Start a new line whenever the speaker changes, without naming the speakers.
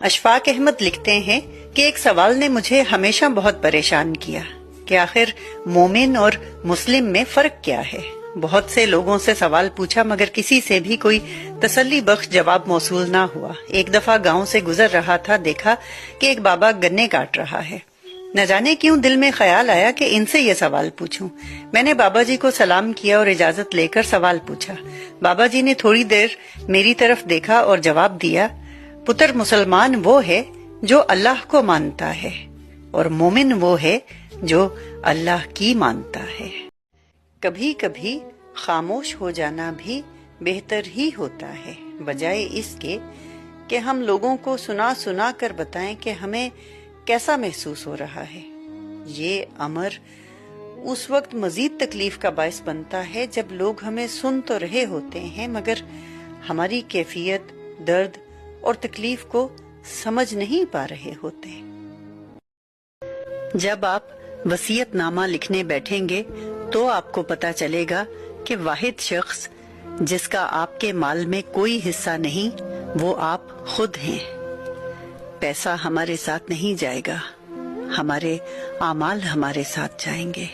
اشفاق احمد لکھتے ہیں کہ ایک سوال نے مجھے ہمیشہ بہت پریشان کیا کہ آخر مومن اور مسلم میں فرق کیا ہے۔ بہت سے لوگوں سے سوال پوچھا مگر کسی سے بھی کوئی تسلی بخش جواب موصول نہ ہوا۔ ایک دفعہ گاؤں سے گزر رہا تھا، دیکھا کہ ایک بابا گنے کاٹ رہا ہے۔ نہ جانے کیوں دل میں خیال آیا کہ ان سے یہ سوال پوچھوں۔ میں نے بابا جی کو سلام کیا اور اجازت لے کر سوال پوچھا۔ بابا جی نے تھوڑی دیر میری طرف دیکھا اور جواب دیا، پتر مسلمان وہ ہے جو اللہ کو مانتا ہے اور مومن وہ ہے جو اللہ کی مانتا ہے۔ کبھی کبھی خاموش ہو جانا بھی بہتر ہی ہوتا ہے، بجائے اس کے کہ ہم لوگوں کو سنا سنا کر بتائیں کہ ہمیں کیسا محسوس ہو رہا ہے۔ یہ امر اس وقت مزید تکلیف کا باعث بنتا ہے جب لوگ ہمیں سن تو رہے ہوتے ہیں مگر ہماری کیفیت، درد اور تکلیف کو سمجھ نہیں پا رہے ہوتے۔ جب آپ وصیت نامہ لکھنے بیٹھیں گے تو آپ کو پتا چلے گا کہ واحد شخص جس کا آپ کے مال میں کوئی حصہ نہیں وہ آپ خود ہیں۔ پیسہ ہمارے ساتھ نہیں جائے گا، ہمارے اعمال ہمارے ساتھ جائیں گے۔